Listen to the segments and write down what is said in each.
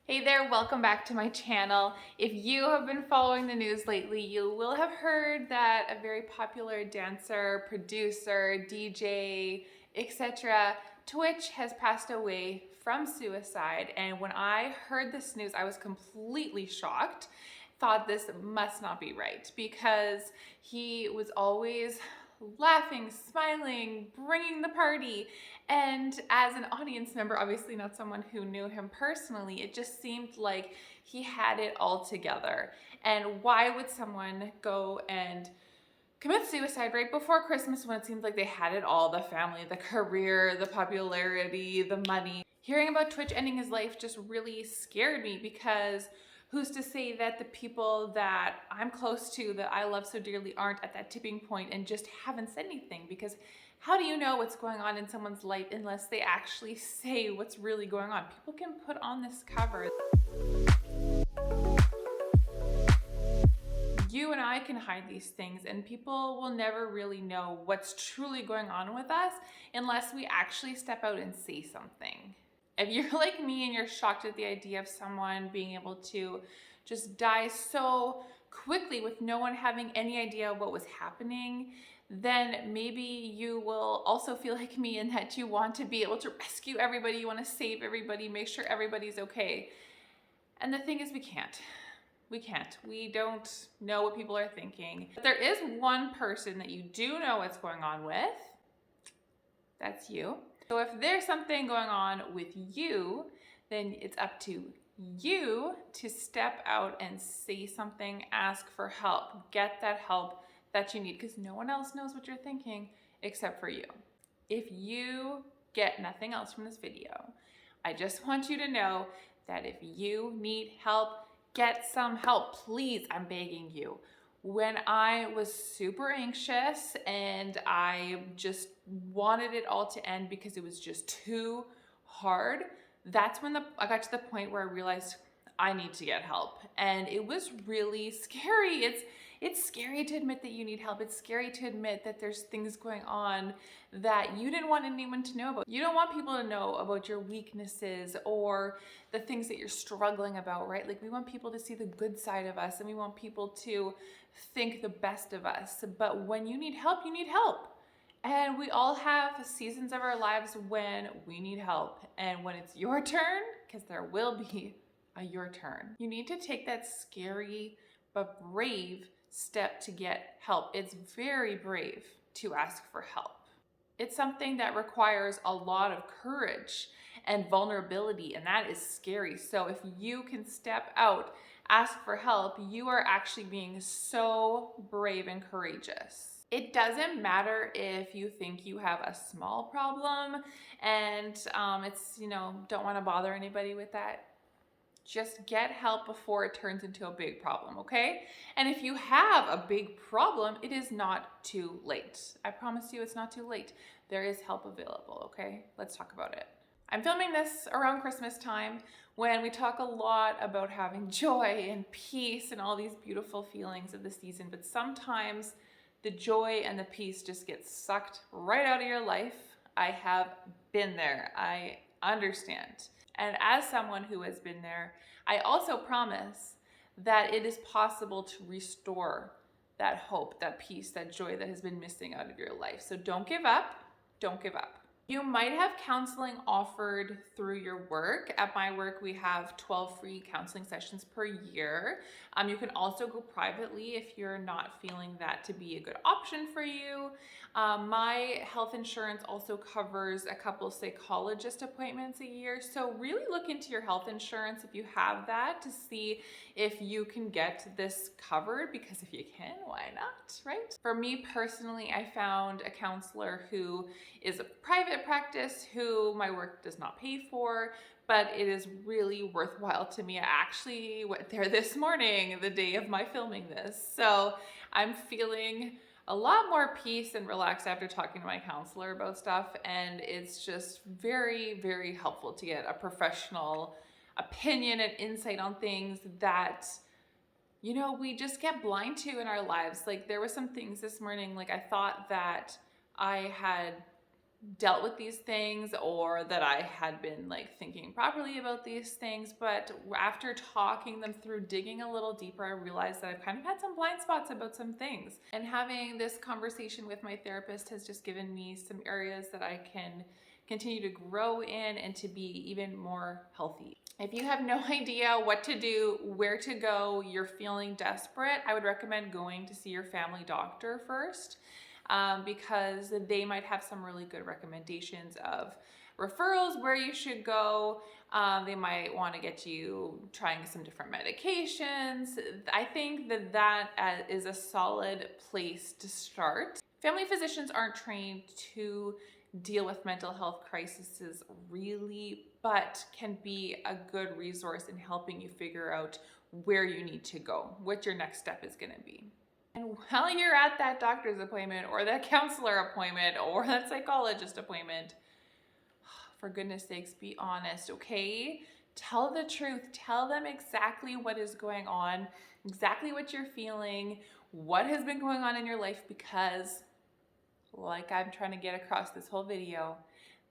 Hey there, welcome back to my channel. If you have been following the news lately, you will have heard that a very popular dancer, producer, DJ, etc., tWitch has passed away from suicide. And when I heard this news, I was completely shocked. Thought this must not be right because he was always laughing, smiling, bringing the party. And as an audience member, obviously not someone who knew him personally, it just seemed like he had it all together. And why would someone go and commit suicide right before Christmas when it seemed like they had it all? The family, the career, the popularity, the money. Hearing about tWitch ending his life just really scared me because who's to say that the people that I'm close to, that I love so dearly, aren't at that tipping point and just haven't said anything? Because how do you know what's going on in someone's life unless they actually say what's really going on? People can put on this cover. You and I can hide these things, and people will never really know what's truly going on with us unless we actually step out and say something. If you're like me and you're shocked at the idea of someone being able to just die so quickly with no one having any idea what was happening, then maybe you will also feel like me in that you want to be able to rescue everybody, you want to save everybody, make sure everybody's okay. And the thing is, we can't. We can't. We don't know what people are thinking. But there is one person that you do know what's going on with. That's you. So if there's something going on with you, then it's up to you to step out and say something, ask for help, get that help that you need, because no one else knows what you're thinking except for you. If you get nothing else from this video, I just want you to know that if you need help, get some help, please. I'm begging you. When I was super anxious and I just wanted it all to end because it was just too hard, that's when I got to the point where I realized I need to get help. And it was really scary. It's scary to admit that you need help. It's scary to admit that there's things going on that you didn't want anyone to know about. You don't want people to know about your weaknesses or the things that you're struggling about, right? Like, we want people to see the good side of us and we want people to think the best of us. But when you need help, you need help. And we all have seasons of our lives when we need help. And when it's your turn, because there will be a your turn, you need to take that scary but brave step to get help. It's very brave to ask for help. It's something that requires a lot of courage and vulnerability, and that is scary. So if you can step out, ask for help, you are actually being so brave and courageous. It doesn't matter if you think you have a small problem and don't want to bother anybody with that. Just get help before it turns into a big problem, okay? And if you have a big problem, it is not too late. I promise you it's not too late. There is help available, okay? Let's talk about it. I'm filming this around Christmas time when we talk a lot about having joy and peace and all these beautiful feelings of the season, but sometimes the joy and the peace just get sucked right out of your life. I have been there. I understand. And as someone who has been there, I also promise that it is possible to restore that hope, that peace, that joy that has been missing out of your life. So don't give up. Don't give up. You might have counseling offered through your work. At my work, we have 12 free counseling sessions per year. You can also go privately if you're not feeling that to be a good option for you. My health insurance also covers a couple psychologist appointments a year. So really look into your health insurance if you have that to see if you can get this covered, because if you can, why not, right? For me personally, I found a counselor who is a private practice who my work does not pay for, but it is really worthwhile to me. I actually went there this morning, the day of my filming this. So I'm feeling a lot more peace and relaxed after talking to my counselor about stuff. And it's just very, very helpful to get a professional opinion and insight on things that, you know, we just get blind to in our lives. Like, there were some things this morning, like I thought that I had dealt with these things or that I had been like thinking properly about these things, but after talking them through, digging a little deeper, I realized that I've kind of had some blind spots about some things. And having this conversation with my therapist has just given me some areas that I can continue to grow in and to be even more healthy. If you have no idea what to do, where to go, you're feeling desperate, I would recommend going to see your family doctor first. Because they might have some really good recommendations of referrals where you should go. They might want to get you trying some different medications. I think that is a solid place to start. Family physicians aren't trained to deal with mental health crises really, but can be a good resource in helping you figure out where you need to go, what your next step is going to be. And while you're at that doctor's appointment or that counselor appointment or that psychologist appointment, for goodness sakes, be honest, okay? Tell the truth. Tell them exactly what is going on, exactly what you're feeling, what has been going on in your life, because like I'm trying to get across this whole video,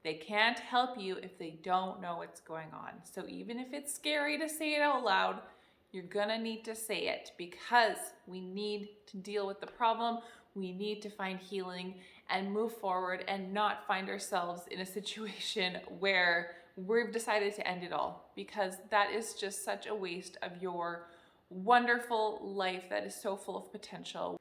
they can't help you if they don't know what's going on. So even if it's scary to say it out loud, you're gonna need to say it, because we need to deal with the problem. We need to find healing and move forward and not find ourselves in a situation where we've decided to end it all, because that is just such a waste of your wonderful life that is so full of potential.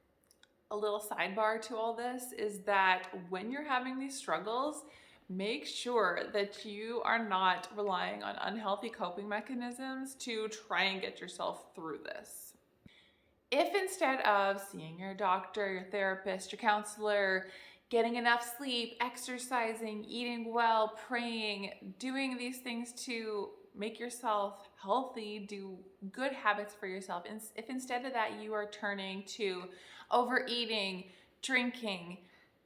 A little sidebar to all this is that when you're having these struggles, make sure that you are not relying on unhealthy coping mechanisms to try and get yourself through this. If instead of seeing your doctor, your therapist, your counselor, getting enough sleep, exercising, eating well, praying, doing these things to make yourself healthy, do good habits for yourself, if instead of that you are turning to overeating, drinking,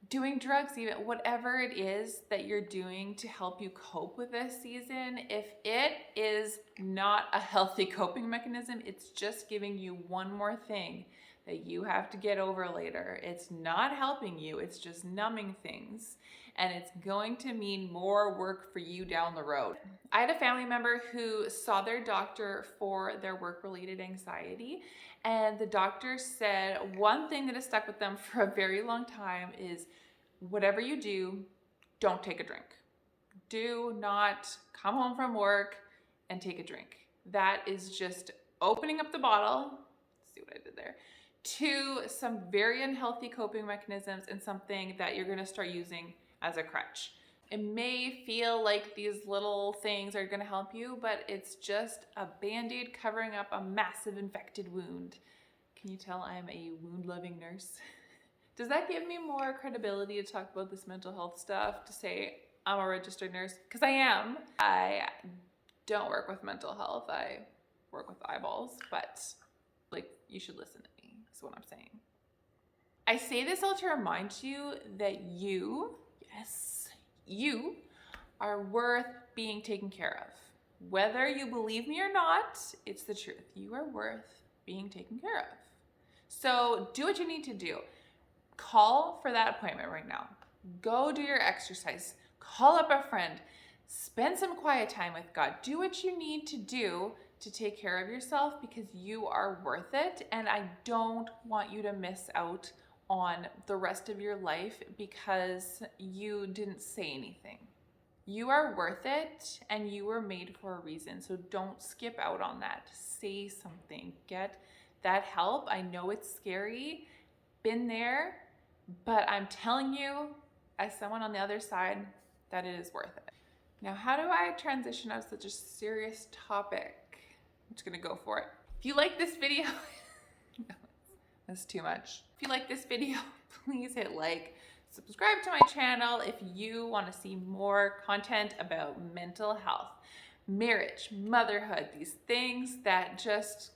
doing drugs, even whatever it is that you're doing to help you cope with this season, if it is not a healthy coping mechanism, it's just giving you one more thing that you have to get over later. It's not helping you, it's just numbing things, and it's going to mean more work for you down the road. I had a family member who saw their doctor for their work-related anxiety, and the doctor said one thing that has stuck with them for a very long time is, whatever you do, don't take a drink. Do not come home from work and take a drink. That is just opening up the bottle, see what I did there, to some very unhealthy coping mechanisms and something that you're gonna start using as a crutch. It may feel like these little things are gonna help you, but it's just a Band-Aid covering up a massive infected wound. Can you tell I'm a wound-loving nurse? Does that give me more credibility to talk about this mental health stuff, to say I'm a registered nurse? Because I am. I don't work with mental health. I work with eyeballs, but like, you should listen to me, is what I'm saying. I say this all to remind you that you, yes, you are worth being taken care of. Whether you believe me or not, it's the truth. You are worth being taken care of. So do what you need to do. Call for that appointment right now. Go do your exercise. Call up a friend. Spend some quiet time with God. Do what you need to do to take care of yourself, because you are worth it. And I don't want you to miss out on the rest of your life because you didn't say anything. You are worth it, and you were made for a reason. So don't skip out on that. Say something. Get that help. I know it's scary. Been there, but I'm telling you, as someone on the other side, that it is worth it. Now, how do I transition out of such a serious topic? I'm just gonna go for it. If you like this video, no, that's too much. If you like this video, please hit like, subscribe to my channel if you want to see more content about mental health, marriage, motherhood, these things that just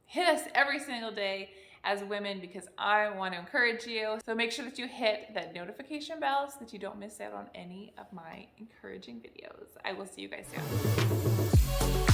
hit us every single day as women, because I want to encourage you. So make sure that you hit that notification bell so that you don't miss out on any of my encouraging videos. I will see you guys soon.